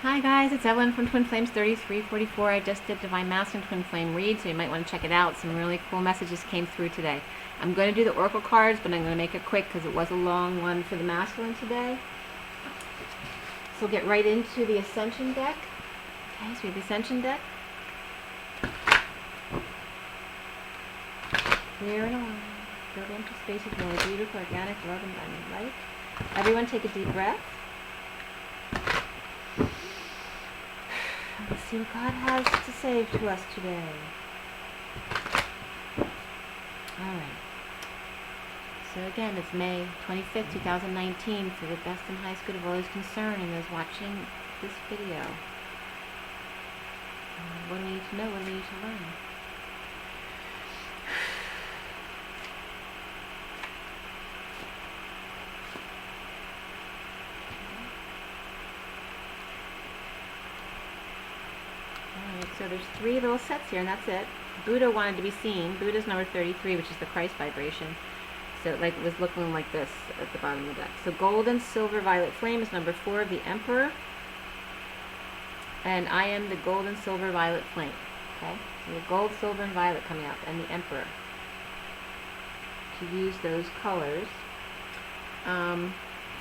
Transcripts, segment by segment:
Hi guys, it's Evelyn from Twin Flames 3344. I just did Divine Masculine Twin Flame read, so you might want to check it out. Some really cool messages came through today. I'm going to do the Oracle cards, but I'm going to make it quick because it was a long one for the Masculine today. So we'll get right into the Ascension deck. Okay, so we have the Ascension deck. Clear and alive. Fill the empty space with more beautiful, organic love and diamond light. Everyone take a deep breath. Let's see what God has to say to us today. Alright. So again, it's May 25th, 2019 for the best and highest good of all those concerned and those watching this video. What do we need to know? What do we need to learn? So there's 3 little sets here, and that's it. Buddha wanted to be seen. Buddha's number 33, which is the Christ vibration. So it was looking like this at the bottom of the deck. So gold and silver violet flame is number 4 of the Emperor. And I am the gold and silver violet flame. Okay? So the gold, silver, and violet coming up, and the Emperor. To use those colors.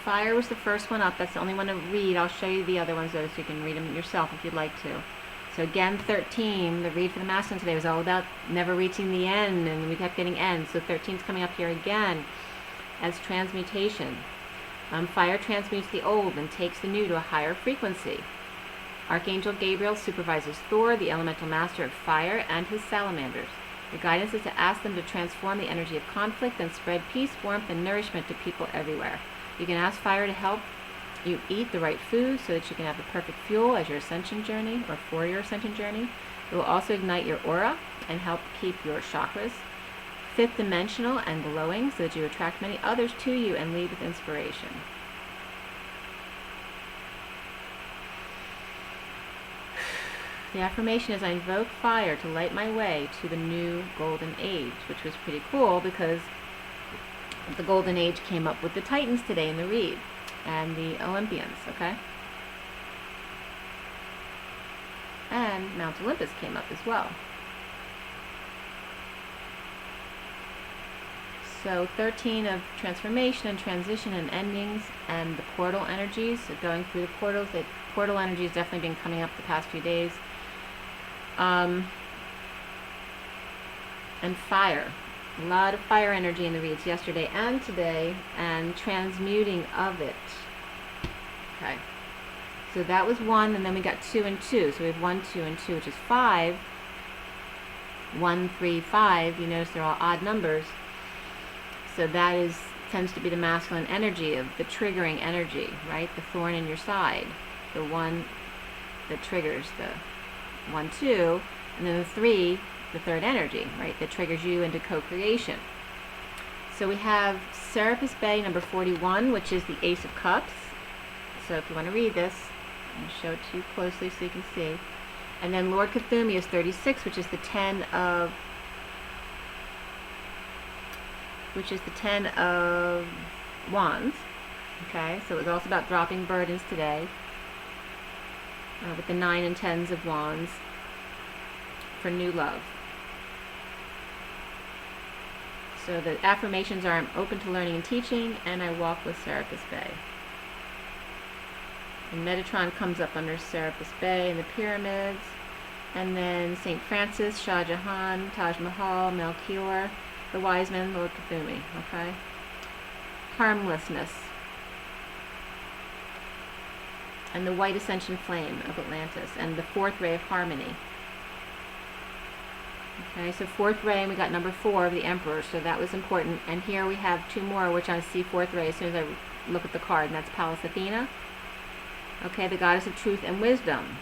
Fire was the first one up. That's the only one to read. I'll show you the other ones though, so you can read them yourself if you'd like to. So again, 13, the read for the Masculine today was all about never reaching the end, and we kept getting ends. So 13 is coming up here again as transmutation. Fire transmutes the old and takes the new to a higher frequency. Archangel Gabriel supervises Thor, the elemental master of fire, and his salamanders. The guidance is to ask them to transform the energy of conflict and spread peace, warmth, and nourishment to people everywhere. You can ask fire to help you eat the right food so that you can have the perfect fuel as your ascension journey or for your ascension journey. It will also ignite your aura and help keep your chakras fifth dimensional and glowing so that you attract many others to you and lead with inspiration. The affirmation is, I invoke fire to light my way to the new golden age, which was pretty cool because the golden age came up with the Titans today in the read. And the Olympians, okay? And Mount Olympus came up as well. So 13 of transformation and transition and endings and the portal energies, so going through the portals. The portal energy has definitely been coming up the past few days. And fire. A lot of fire energy in the reads yesterday and today, and transmuting of it. Okay, so that was 1, and then we got 2 and 2. So we have 1, 2, and 2, which is 5. 1, 3, 5. You notice they're all odd numbers. So that tends to be the masculine energy of the triggering energy, right? The thorn in your side, the one that triggers the 1, 2, and then the 3. The third energy, right, that triggers you into co-creation. So we have Serapis Bay number 41, which is the Ace of Cups. So if you want to read this, I'm going to show it to you closely so you can see. And then Lord Cthulhu is 36, which is the 10 of Wands. Okay, so it was also about dropping burdens today with the 9 and 10s of Wands for new love. So the affirmations are, I'm open to learning and teaching, and I walk with Serapis Bay. And Metatron comes up under Serapis Bay and the pyramids. And then St. Francis, Shah Jahan, Taj Mahal, Melchior, the wise men, Lord Cthulhu. Okay? Harmlessness. And the white ascension flame of Atlantis. And the 4th ray of harmony. Okay, so 4th ray, and we got number 4 of the Emperor, so that was important. And here we have 2 more, which I see 4th ray as soon as I look at the card, and that's Pallas Athena. Okay, the goddess of truth and wisdom.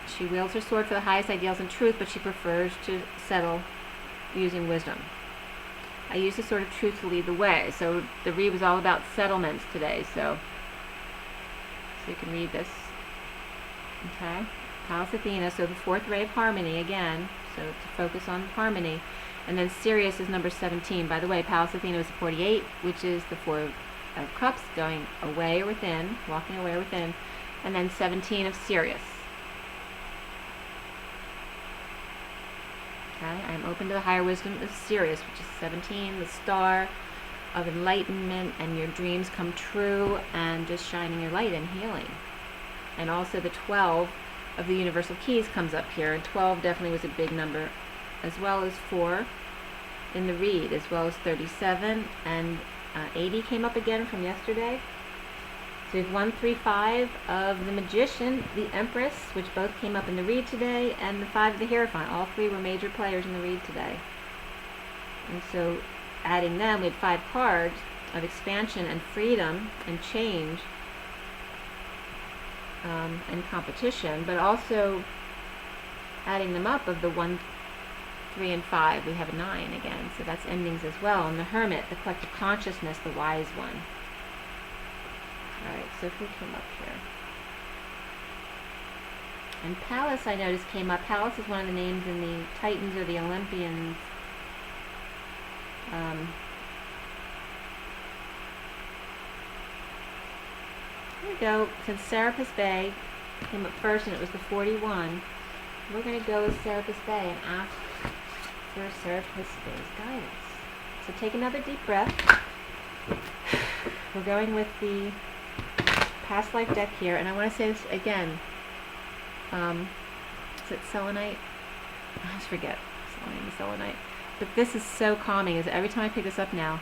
She wields her sword for the highest ideals and truth, but she prefers to settle using wisdom. I use the sword of truth to lead the way. So the read was all about settlements today, so you can read this. Okay. Pallas Athena, so the 4th ray of harmony again, so to focus on harmony. And then Sirius is number 17. By the way, Pallas Athena is 48, which is the 4 of Cups, going away or within, walking away or within. and then 17 of Sirius. Okay, I am open to the higher wisdom of Sirius, which is 17, the star of enlightenment and your dreams come true and just shining your light and healing. And also the 12 of the universal keys comes up here, and 12 definitely was a big number, as well as 4 in the read, as well as 37, and 80 came up again from yesterday. So we have 1, 3, 5 of the Magician, the Empress, which both came up in the read today, and the 5 of the Hierophant. All 3 were major players in the read today. And so adding them, we had 5 cards of expansion and freedom and change and competition, but also adding them up of the 1, 3, and 5, we have a 9 again. So that's endings as well. And the Hermit, the collective consciousness, the wise one. Alright, so who came up here? And Pallas, I noticed, came up. Pallas is one of the names in the Titans or the Olympians. Here we go. Since Serapis Bay came up first and it was the 41, we're going to go with Serapis Bay and ask for Serapis Bay's guidance. So take another deep breath. We're going with the past life deck here, and I want to say this again. Is it selenite? I always forget. Selenite. But this is so calming. Is every time I pick this up now,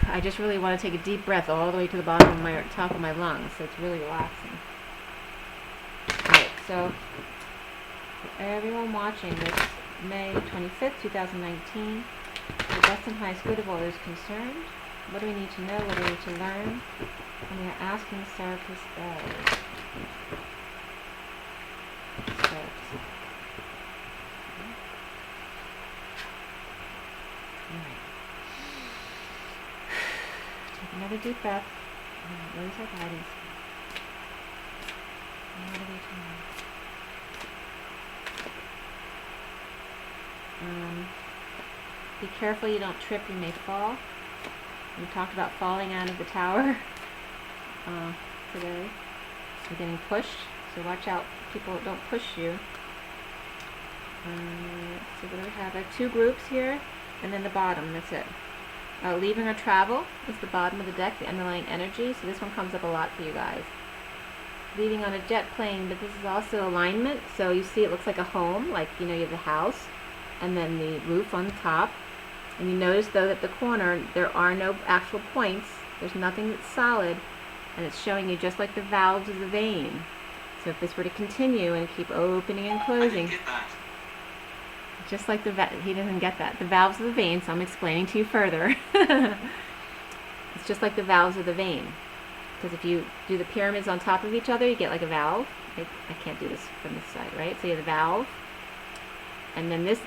I just really want to take a deep breath all the way to the bottom of my top of my lungs. So it's really relaxing. Alright, so for everyone watching this May 25th, 2019, the best and highest good of all those concerned. What do we need to know? What do we need to learn? And we are asking Serapis Bay. Take another deep breath. Release our guidance. What do we know? Be careful you don't trip, you may fall. We talked about falling out of the tower today. You're getting pushed, so watch out. People don't push you. So what do we have? I have 2 groups here, and then the bottom, that's it. Leaving or travel is the bottom of the deck, the underlying energy. So this one comes up a lot for you guys. Leaving on a jet plane, but this is also alignment. So you see it looks like a home, like, you have the house, and then the roof on the top. And you notice, though, that the corner, there are no actual points. There's nothing that's solid. And it's showing you just like the valves of the vein. So if this were to continue and keep opening and closing. I didn't get that. Just like he doesn't get that. The valves of the vein, so I'm explaining to you further. It's just like the valves of the vein. Because if you do the pyramids on top of each other, you get like a valve. I can't do this from this side, right? So you have the valve. And then this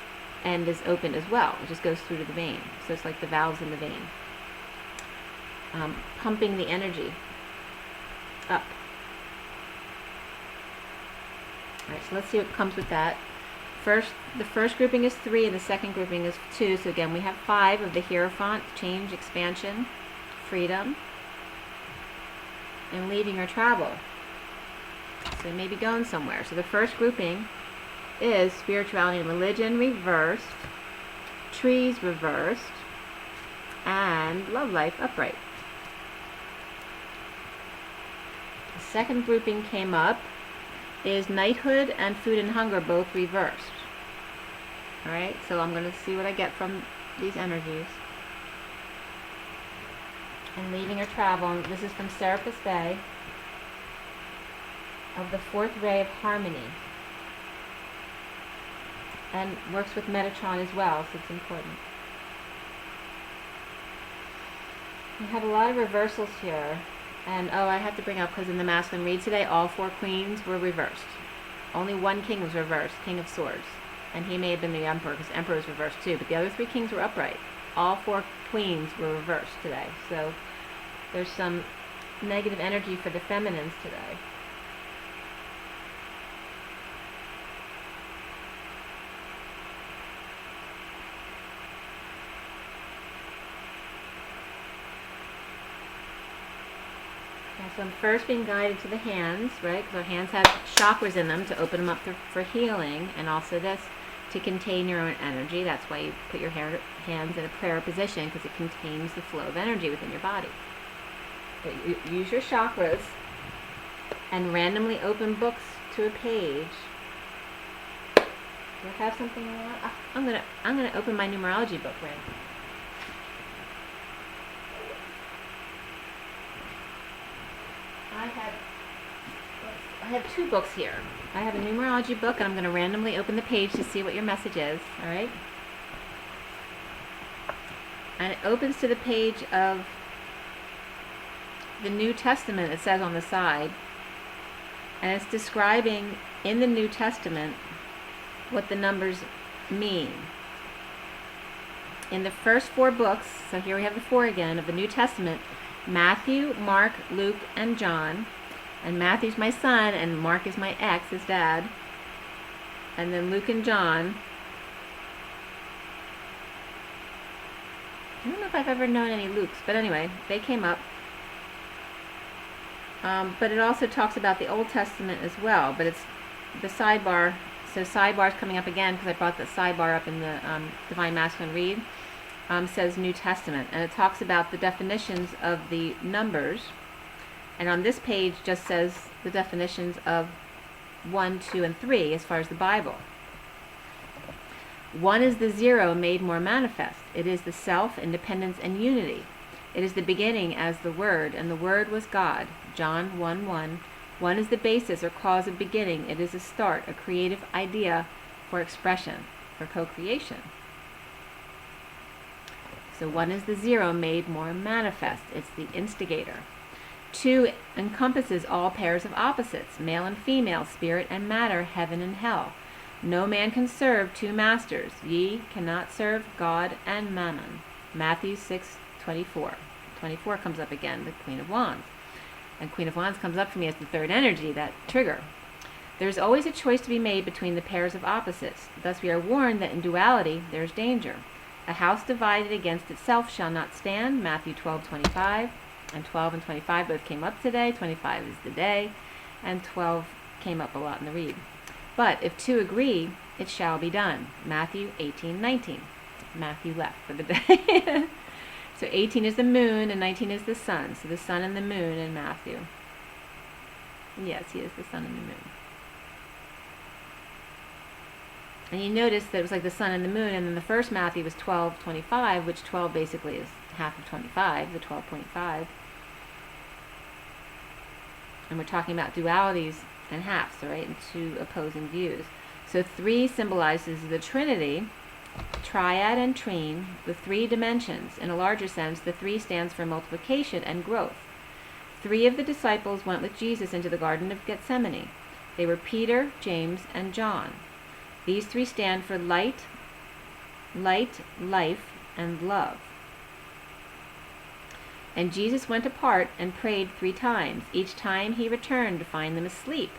end is open as well. It just goes through to the vein. So it's like the valves in the vein. Pumping the energy up. Alright, so let's see what comes with that. The first grouping is 3 and the second grouping is 2. So again, we have 5 of the Hierophant, change, expansion, freedom, and leaving or travel. So you may be going somewhere. So the first grouping is spirituality and religion reversed, trees reversed, and love life upright. The second grouping came up is knighthood and food and hunger, both reversed. Alright, so I'm going to see what I get from these energies. And leaving or travel, and this is from Serapis Bay, of the 4th ray of harmony. And works with Metatron as well, so it's important. We have a lot of reversals here. And I have to bring up, because in the masculine read today, all 4 queens were reversed. Only 1 king was reversed, King of Swords. And he may have been the Emperor, because Emperor was reversed too. But the other 3 kings were upright. All 4 queens were reversed today. So there's some negative energy for the feminines today. So I'm first being guided to the hands, right? Because our hands have chakras in them to open them up for healing, and also this to contain your own energy. That's why you put your hands in a prayer position, because it contains the flow of energy within your body. But you use your chakras and randomly open books to a page. Do I have something I want? I'm gonna open my numerology book, right? I have two books here. I have a numerology book, and I'm going to randomly open the page to see what your message is, all right? And it opens to the page of the New Testament, it says on the side, and it's describing in the New Testament what the numbers mean. In the first 4 books, so here we have the 4 again, of the New Testament, Matthew, Mark, Luke, and John. And Matthew's my son, and Mark is my ex, his dad. And then Luke and John. I don't know if I've ever known any Lukes, but anyway, they came up. But it also talks about the Old Testament as well, but it's the sidebar. So sidebar's coming up again, because I brought the sidebar up in the Divine Masculine Read. Says New Testament, and it talks about the definitions of the numbers. And on this page just says the definitions of 1, 2, and 3 as far as the Bible. 1 is the 0 made more manifest. It is the self, independence, and unity. It is the beginning as the Word, and the Word was God. John 1:1. 1 is the basis or cause of beginning. It is a start, a creative idea for expression, for co-creation. So 1 is the 0 made more manifest. It's the instigator. 2 encompasses all pairs of opposites, male and female, spirit and matter, heaven and hell. No man can serve 2 masters. Ye cannot serve God and mammon. Matthew 6:24. 24 comes up again, the Queen of Wands. And Queen of Wands comes up for me as the third energy, that trigger. There is always a choice to be made between the pairs of opposites. Thus we are warned that in duality there is danger. A house divided against itself shall not stand. Matthew 12:25. And 12 and 25 both came up today. 25 is the day, and 12 came up a lot in the read. But if 2 agree, it shall be done. Matthew 18:19. Matthew left for the day. So 18 is the moon, and 19 is the sun. So the sun and the moon in Matthew. Yes, he is the sun and the moon. And you notice that it was like the sun and the moon, and then the first Matthew was 12:25, which 12 basically is half of 25, the 12.5. And we're talking about dualities and halves, right, and 2 opposing views. So 3 symbolizes the Trinity, triad and trine, the 3 dimensions. In a larger sense, the 3 stands for multiplication and growth. 3 of the disciples went with Jesus into the Garden of Gethsemane. They were Peter, James, and John. These 3 stand for light, life, and love. And Jesus went apart and prayed 3 times. Each time he returned to find them asleep.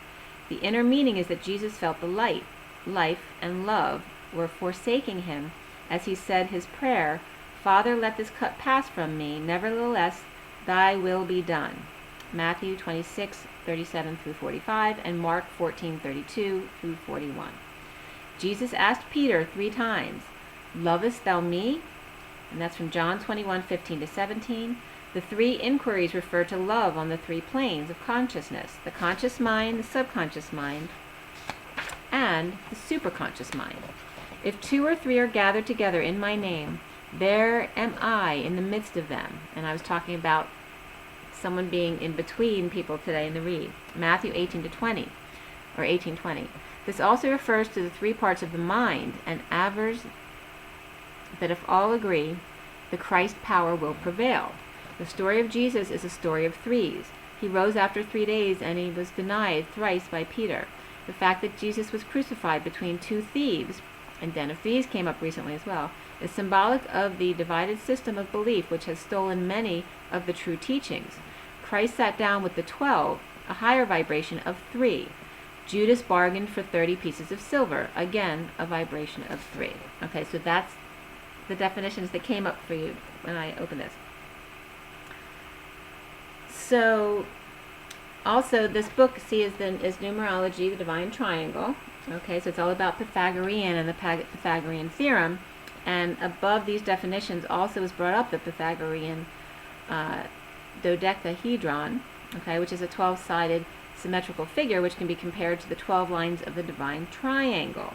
The inner meaning is that Jesus felt the light, life, and love were forsaking him as he said his prayer, Father, let this cup pass from me. Nevertheless, thy will be done. Matthew 26:37 through 45 and Mark 14:32 through 41. Jesus asked Peter 3 times, Lovest thou me? And that's from John 21:15 to 17. The 3 inquiries refer to love on the 3 planes of consciousness, the conscious mind, the subconscious mind, and the superconscious mind. If 2 or 3 are gathered together in my name, there am I in the midst of them. And I was talking about someone being in between people today in the read. Matthew 18:20, or 18:20. This also refers to the 3 parts of the mind and avers that if all agree, the Christ power will prevail. The story of Jesus is a story of 3s. He rose after 3 days and he was denied thrice by Peter. The fact that Jesus was crucified between 2 thieves, and Den of Thieves came up recently as well, is symbolic of the divided system of belief which has stolen many of the true teachings. Christ sat down with the 12, a higher vibration of 3. Judas bargained for 30 pieces of silver, again a vibration of 3. Okay, so that's the definitions that came up for you when I opened this. So Also, this book, see, is Numerology, the Divine Triangle. Okay, so it's all about Pythagorean and the Pythagorean theorem. And above these definitions also is brought up the Pythagorean dodecahedron, okay, which is a 12-sided symmetrical figure which can be compared to the 12 lines of the Divine Triangle.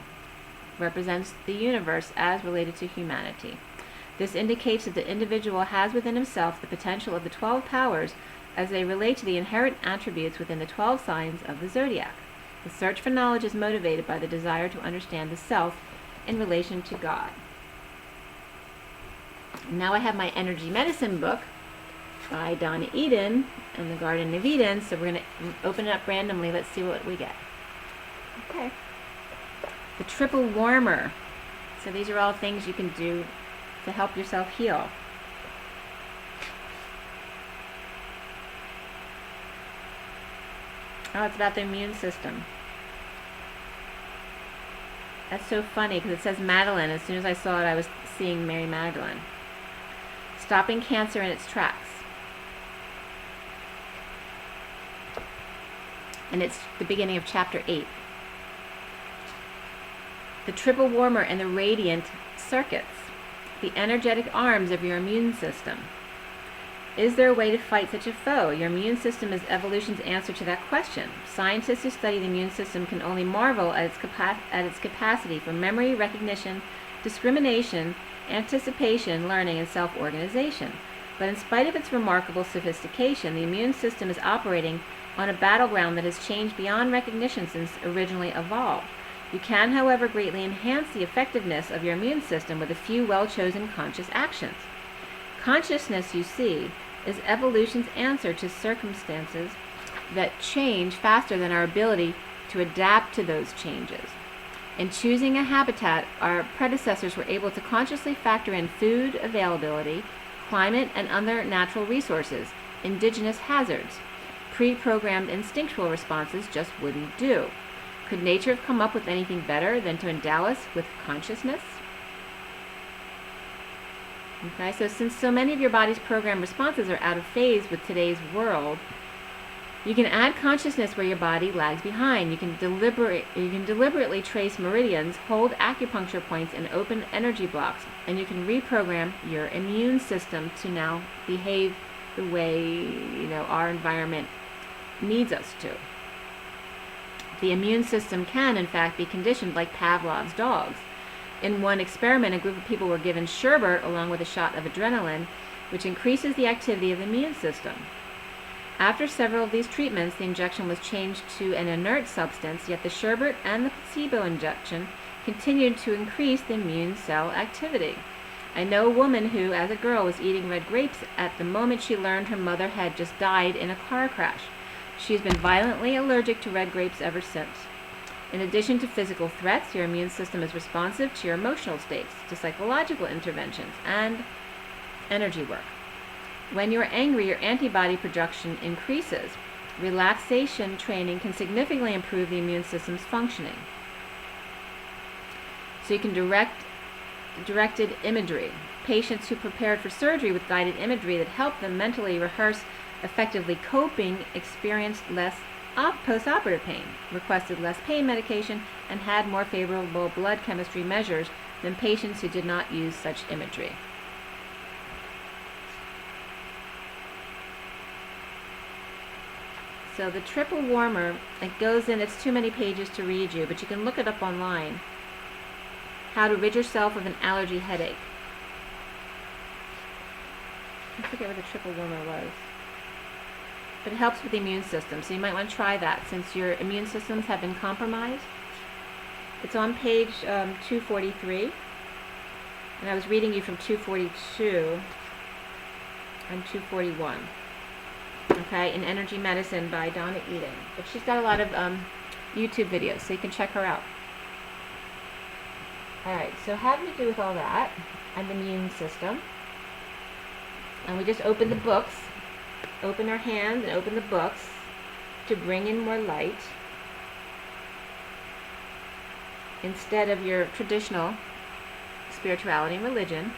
Represents the universe as related to humanity. This indicates that the individual has within himself the potential of the 12 powers as they relate to the inherent attributes within the 12 signs of the zodiac. The search for knowledge is motivated by the desire to understand the self in relation to God. Now I have my energy medicine book by Donna Eden and the Garden of Eden. So we're going to open it up randomly. Let's see what we get. Okay. The triple warmer. So these are all things you can do to help yourself heal. Oh, it's about the immune system. That's so funny because it says Magdalene. As soon as I saw it, I was seeing Mary Magdalene. Stopping cancer in its tracks. And it's the beginning of chapter 8. The triple warmer and the radiant circuits. The energetic arms of your immune system. Is there a way to fight such a foe? Your immune system is evolution's answer to that question. Scientists who study the immune system can only marvel at its capacity for memory, recognition, discrimination, anticipation, learning, and self-organization. But in spite of its remarkable sophistication, the immune system is operating on a battleground that has changed beyond recognition since originally evolved. You can, however, greatly enhance the effectiveness of your immune system with a few well-chosen conscious actions. Consciousness, you see, is evolution's answer to circumstances that change faster than our ability to adapt to those changes. In choosing a habitat, our predecessors were able to consciously factor in food availability, climate, and other natural resources, indigenous hazards. Pre-programmed instinctual responses just wouldn't do. Could nature have come up with anything better than to endow us with consciousness? Okay, so since so many of your body's programmed responses are out of phase with today's world, you can add consciousness where your body lags behind. You can deliberately trace meridians, hold acupuncture points, and open energy blocks, and you can reprogram your immune system to now behave the way, our environment needs us to. The immune system can, in fact, be conditioned like Pavlov's dogs. In one experiment, a group of people were given sherbet along with a shot of adrenaline, which increases the activity of the immune system. After several of these treatments, the injection was changed to an inert substance, yet the sherbet and the placebo injection continued to increase the immune cell activity. I know a woman who, as a girl, was eating red grapes at the moment she learned her mother had just died in a car crash. She has been violently allergic to red grapes ever since. In addition to physical threats, your immune system is responsive to your emotional states, to psychological interventions, and energy work. When you're angry, your antibody production increases. Relaxation training can significantly improve the immune system's functioning. So you can directed imagery. Patients who prepared for surgery with guided imagery that helped them mentally rehearse effectively coping experienced less post-operative pain, requested less pain medication, and had more favorable blood chemistry measures than patients who did not use such imagery. So the triple warmer, it goes in, it's too many pages to read you, but you can look it up online. How to rid yourself of an allergy headache. I forget what the triple warmer was. But it helps with the immune system, so you might want to try that since your immune systems have been compromised. It's on page 243, and I was reading you from 242 and 241. Okay, in Energy Medicine by Donna Eden. But she's got a lot of YouTube videos, so you can check her out. Alright, so having to do with all that, and the immune system, and we just open the books. Open our hands and open the books to bring in more light instead of your traditional spirituality and religion,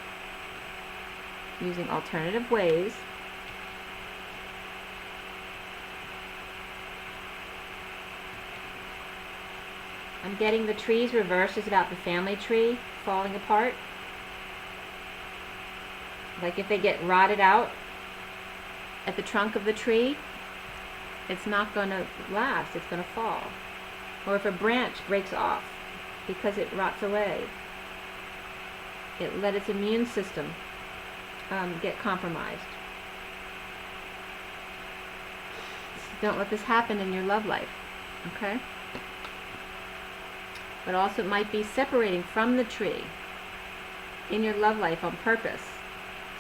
using alternative ways. I'm getting the trees reversed is about the family tree falling apart. Like if they get rotted out at the trunk of the tree, it's not going to last, it's going to fall. Or if a branch breaks off because it rots away, it let its immune system get compromised. So don't let this happen in your love life, okay? But also it might be separating from the tree in your love life on purpose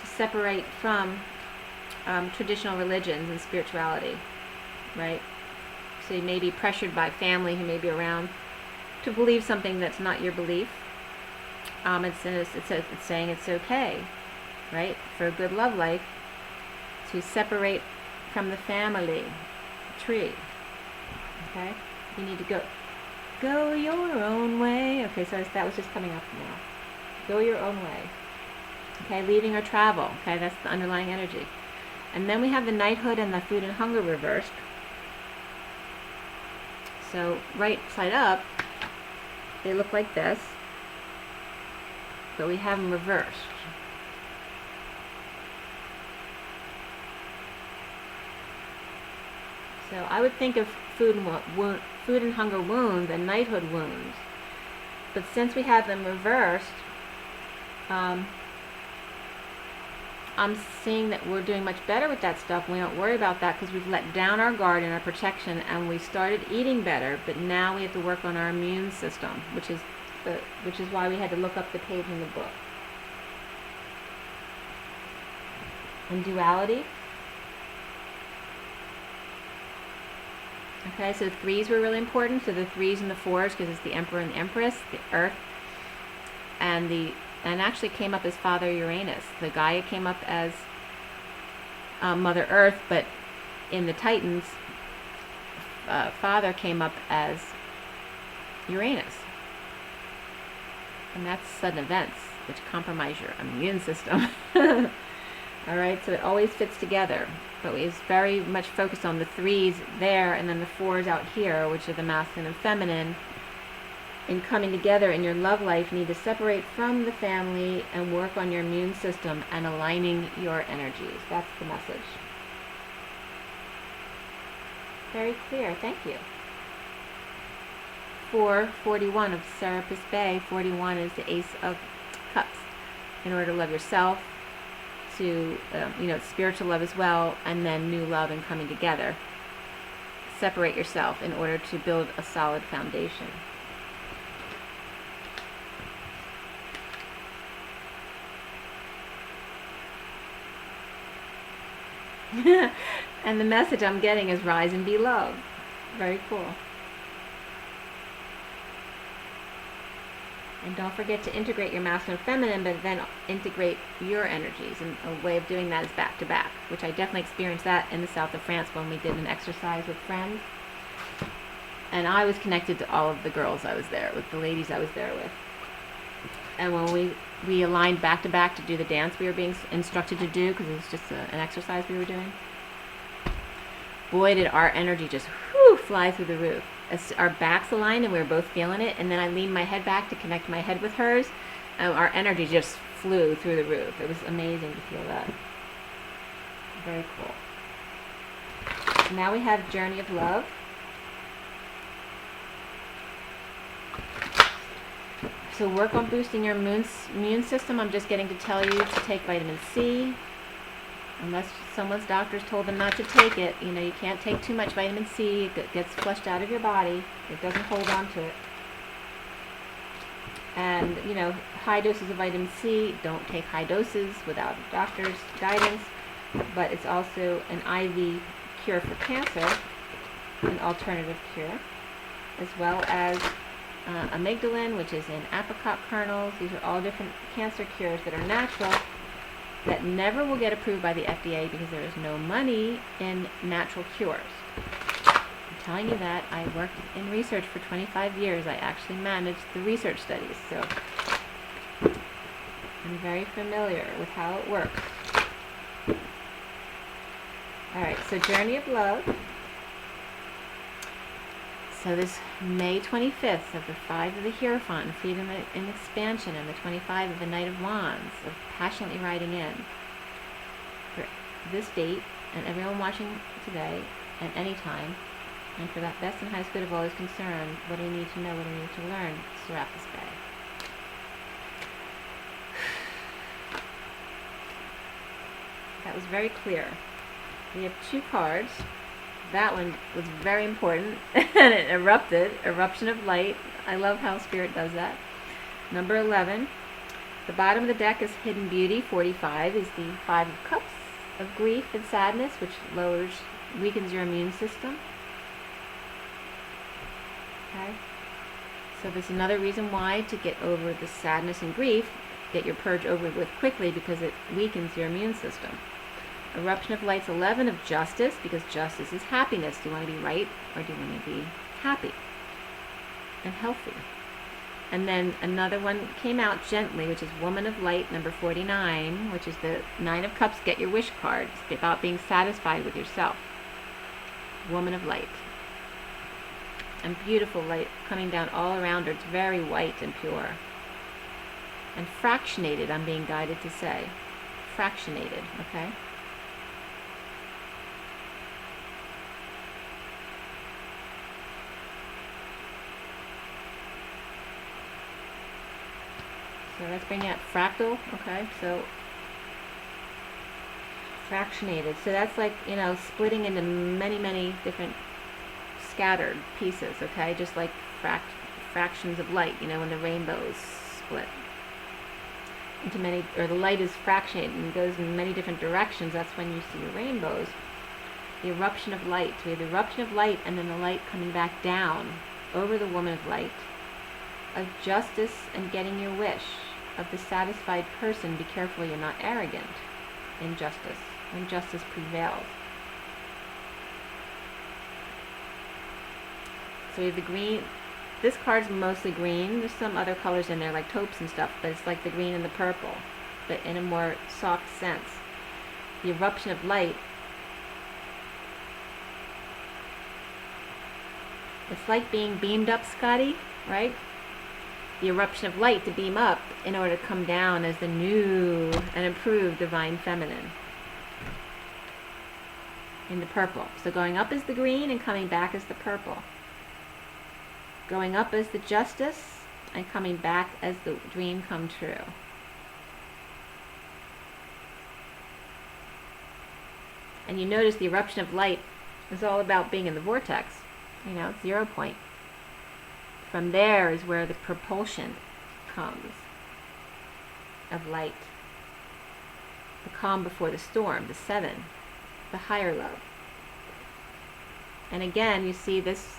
to separate from traditional religions and spirituality, right? So you may be pressured by family who may be around to believe something that's not your belief. It's saying it's okay, right, for a good love life to separate from the family tree. Okay, you need to go your own way. Okay, so that was just coming up now. Go your own way. Okay, leaving or travel. Okay, that's the underlying energy. And then we have the knighthood and the food and hunger reversed. So right side up, they look like this, but we have them reversed. So I would think of food and hunger wounds and knighthood wounds, but since we have them reversed, I'm seeing that we're doing much better with that stuff. We don't worry about that because we've let down our guard and our protection, and we started eating better. But now we have to work on our immune system, which is why we had to look up the page in the book. And duality. Okay, so the threes were really important. So the threes and the fours, because it's the Emperor and the Empress, the Earth, and actually came up as Father Uranus. The Gaia came up as Mother Earth, but in the Titans, Father came up as Uranus. And that's sudden events, which compromise your immune system. Alright, so it always fits together. But it's very much focused on the threes there, and then the fours out here, which are the masculine and feminine. In coming together in your love life, you need to separate from the family and work on your immune system and aligning your energies. That's the message. Very clear. Thank you. 441 of Serapis Bay. 41 is the Ace of Cups. In order to love yourself, to spiritual love as well, and then new love and coming together. Separate yourself in order to build a solid foundation. And the message I'm getting is rise and be loved. Very cool. And don't forget to integrate your masculine and feminine, but then integrate your energies. And a way of doing that is back to back, which I definitely experienced that in the south of France when we did an exercise with friends. And I was connected to all of the girls I was there with, the ladies I was there with. And when we aligned back to back to do the dance we were being instructed to do, because it was just an exercise we were doing, boy, did our energy just fly through the roof. As our backs aligned and we were both feeling it, and then I leaned my head back to connect my head with hers, and our energy just flew through the roof. It was amazing to feel that. Very cool. Now we have Journey of Love. So work on boosting your immune system. I'm just getting to tell you to take vitamin C. Unless someone's doctors told them not to take it, you can't take too much vitamin C. It gets flushed out of your body. It doesn't hold on to it. And, high doses of vitamin C, don't take high doses without a doctor's guidance. But it's also an IV cure for cancer, an alternative cure, as well as amygdalin, which is in apricot kernels. These are all different cancer cures that are natural, that never will get approved by the FDA because there is no money in natural cures. I'm telling you that. I worked in research for 25 years. I actually managed the research studies, so I'm very familiar with how it works. Alright, so Journey of Love. So this May 25th of the 5 of the Hierophant, Freedom and Expansion, and the 25 of the Knight of Wands, of passionately riding in. For this date, and everyone watching today, and any time, and for that best and highest good of all is concerned, what do you need to know, what do you need to learn? Serapis Bay. That was very clear. We have 2 cards. That one was very important, and it erupted. Eruption of Light. I love how Spirit does that. Number 11. The bottom of the deck is Hidden Beauty. 45 is the 5 of Cups, of grief and sadness, which weakens your immune system. Okay. So there's another reason why to get over the sadness and grief, get your purge over with quickly, because it weakens your immune system. Eruption of Light's 11 of Justice, because justice is happiness. Do you want to be right, or do you want to be happy and healthy? And then another one came out, Gently, which is Woman of Light, number 49, which is the 9 of Cups, Get Your Wish card. It's about being satisfied with yourself. Woman of Light. And beautiful light coming down all around her. It's very white and pure. And fractionated, I'm being guided to say. Fractionated, okay? So let's bring out fractal, okay? So fractionated. So that's like, splitting into many, many different scattered pieces, okay? Just like fractions of light, when the rainbows split into many, or the light is fractionated and goes in many different directions. That's when you see your rainbows. The eruption of light. We have the eruption of light, and then the light coming back down over the Woman of Light, of justice and getting your wish, of the satisfied person. Be careful you're not arrogant in justice, when justice prevails. So we have the green. This card's mostly green. There's some other colors in there, like taupes and stuff, but it's like the green and the purple, but in a more soft sense. The eruption of light. It's like being beamed up, Scotty, right? The eruption of light to beam up in order to come down as the new and improved divine feminine. In the purple. So going up is the green and coming back is the purple. Going up as the justice and coming back as the dream come true. And you notice the eruption of light is all about being in the vortex. 0 point. From there is where the propulsion comes of light. The calm before the storm, the 7, the higher love. And again, you see this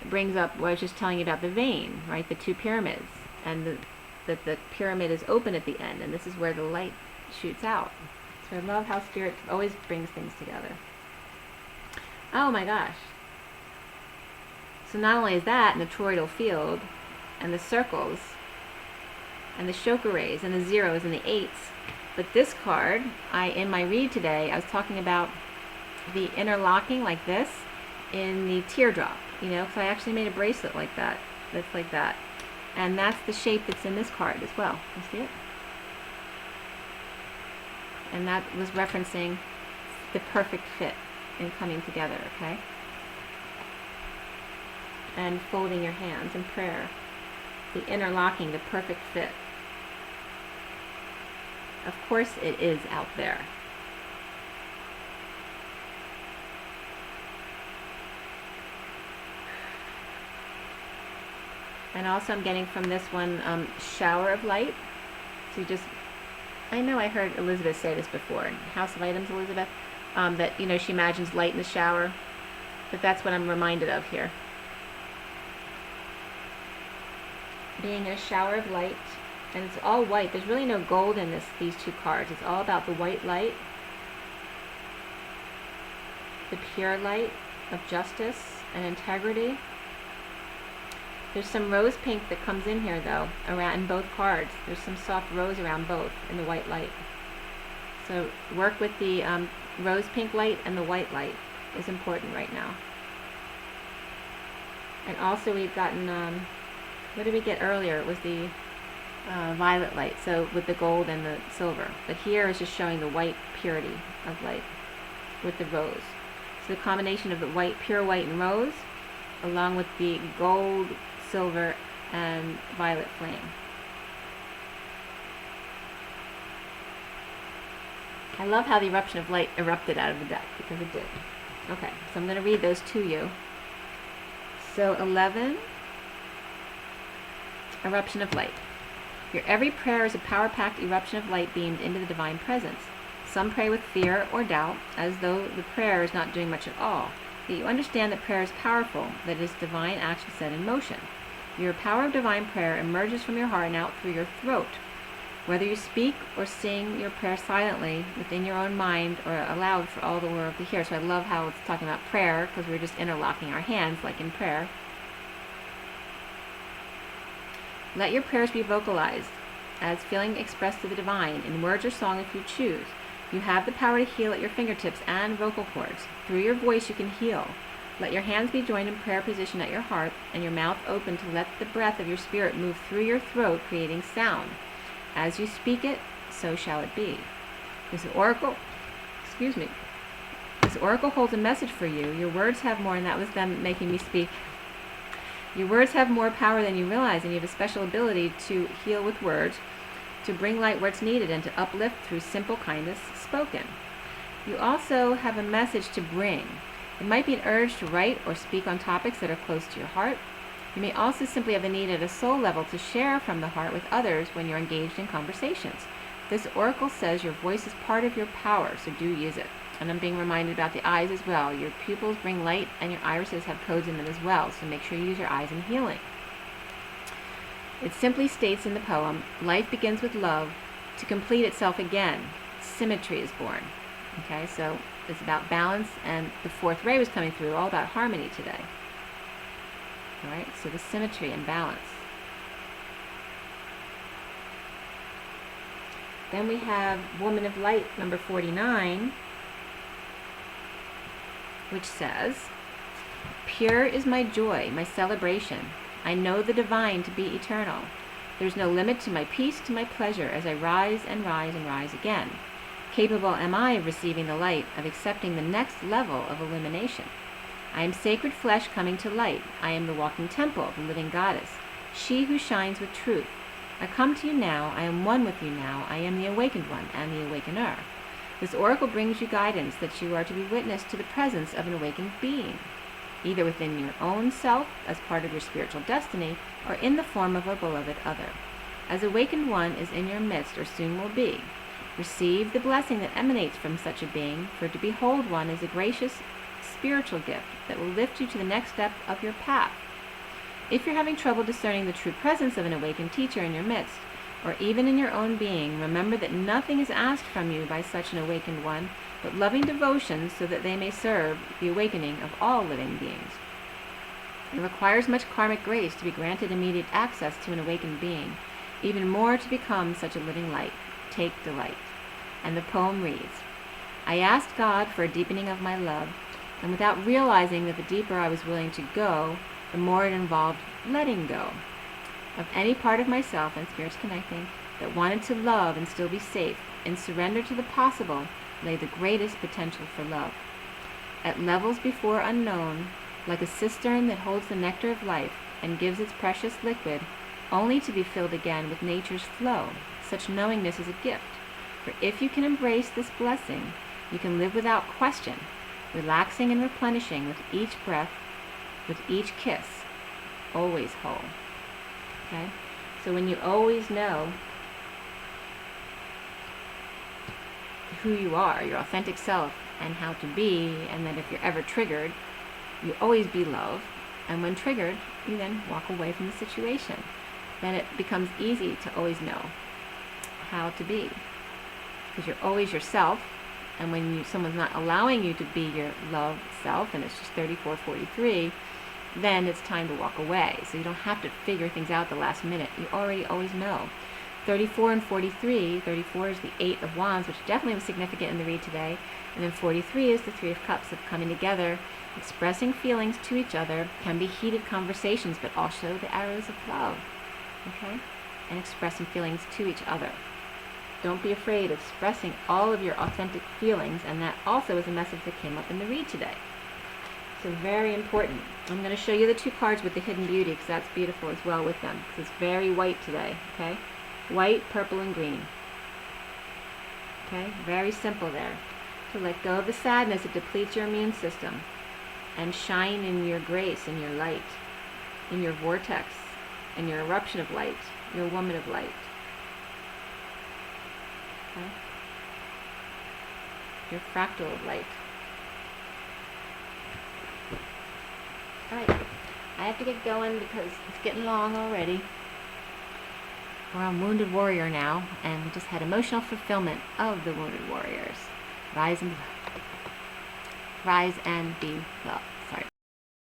brings up what I was just telling you about the vein, right? The 2 pyramids, and that the pyramid is open at the end, and this is where the light shoots out. So I love how Spirit always brings things together. Oh my gosh. So not only is that, and the toroidal field, and the circles, and the shoka rays, and the zeros, and the 8s, but this card, in my read today, I was talking about the interlocking like this in the teardrop, because I actually made a bracelet like that, that's like that. And that's the shape that's in this card as well. You see it? And that was referencing the perfect fit in coming together, okay? And folding your hands in prayer. The interlocking, the perfect fit. Of course it is out there. And also I'm getting from this one, shower of light. So you just, I know I heard Elizabeth say this before, in House of Items, Elizabeth, that, she imagines light in the shower. But that's what I'm reminded of here. Being in a shower of light, and it's all white. There's really no gold in these 2 cards. It's all about the white light, the pure light of justice and integrity. There's some rose pink that comes in here, though, around in both cards. There's some soft rose around both in the white light. So work with the rose pink light, and the white light is important right now. And also we've gotten, what did we get earlier? It was the violet light, so with the gold and the silver. But here is just showing the white purity of light with the rose. So the combination of the white, pure white and rose, along with the gold, silver, and violet flame. I love how the eruption of light erupted out of the deck, because it did. Okay, so I'm going to read those to you. So 11, eruption of light. Your every prayer is a power-packed eruption of light beamed into the divine presence. Some pray with fear or doubt, as though the prayer is not doing much at all. Yet you understand that prayer is powerful, that it is divine action set in motion. Your power of divine prayer emerges from your heart and out through your throat. Whether you speak or sing your prayer silently within your own mind or aloud for all the world to hear. So I love how it's talking about prayer, because we're just interlocking our hands like in prayer. Let your prayers be vocalized as feeling expressed to the divine in words or song if you choose. You have the power to heal at your fingertips and vocal cords. Through your voice you can heal. Let your hands be joined in prayer position at your heart and your mouth open to let the breath of your spirit move through your throat, creating sound. As you speak it, so shall it be. This oracle holds a message for you. Your words have more, and that was them making me speak. Your words have more power than you realize, and you have a special ability to heal with words, to bring light where it's needed, and to uplift through simple kindness spoken. You also have a message to bring. It might be an urge to write or speak on topics that are close to your heart. You may also simply have the need at a soul level to share from the heart with others when you're engaged in conversations. This oracle says your voice is part of your power, so do use it. And I'm being reminded about the eyes as well. Your pupils bring light, and your irises have codes in them as well, so make sure you use your eyes in healing. It simply states in the poem, life begins with love. To complete itself again, symmetry is born. Okay, so it's about balance, and the fourth ray was coming through, all about harmony today. All right, so the symmetry and balance. Then we have Woman of Light, number 49, which says, pure is my joy, my celebration. I know the divine to be eternal. There's no limit to my peace, to my pleasure, as I rise and rise and rise again. Capable am I of receiving the light, of accepting the next level of illumination. I am sacred flesh coming to light. I am the walking temple, the living goddess, she who shines with truth. I come to you now. I am one with you now. I am the awakened one and the awakener. This oracle brings you guidance that you are to be witness to the presence of an awakened being, either within your own self as part of your spiritual destiny or in the form of a beloved other. As awakened one is in your midst or soon will be. Receive the blessing that emanates from such a being, for to behold one is a gracious spiritual gift that will lift you to the next step of your path. If you're having trouble discerning the true presence of an awakened teacher in your midst, or even in your own being, remember that nothing is asked from you by such an awakened one, but loving devotion so that they may serve the awakening of all living beings. It requires much karmic grace to be granted immediate access to an awakened being, even more to become such a living light. Take delight. And the poem reads, I asked God for a deepening of my love, and without realizing that the deeper I was willing to go, the more it involved letting go of any part of myself and spirits connecting that wanted to love and still be safe. In surrender to the possible lay the greatest potential for love. At levels before unknown, like a cistern that holds the nectar of life and gives its precious liquid only to be filled again with nature's flow, such knowingness is a gift. For if you can embrace this blessing, you can live without question, relaxing and replenishing with each breath, with each kiss, always whole. Okay? So when you always know who you are, your authentic self, and how to be, and that if you're ever triggered, you always be love, and when triggered, you then walk away from the situation. Then it becomes easy to always know how to be, because you're always yourself. And when someone's not allowing you to be your love self, and it's just 34-43, then it's time to walk away. So you don't have to figure things out the last minute. You already always know. 34 and 43. 34 is the 8 of Wands, which definitely was significant in the read today. And then 43 is the 3 of Cups, of coming together, expressing feelings to each other. Can be heated conversations, but also the arrows of love. Okay? And expressing feelings to each other. Don't be afraid of expressing all of your authentic feelings, and that also is a message that came up in the read today. So very important. I'm going to show you the 2 cards with the hidden beauty, because that's beautiful as well with them, because it's very white today. Okay? White, purple, and green. Okay? Very simple there. To let go of the sadness, it depletes your immune system, and shine in your grace, in your light, in your vortex, in your eruption of light, your woman of light. Okay? Your fractal of light. Alright, I have to get going because it's getting long already. We're on Wounded Warrior now, and we just had emotional fulfillment of the Wounded Warriors. Rise and be loved.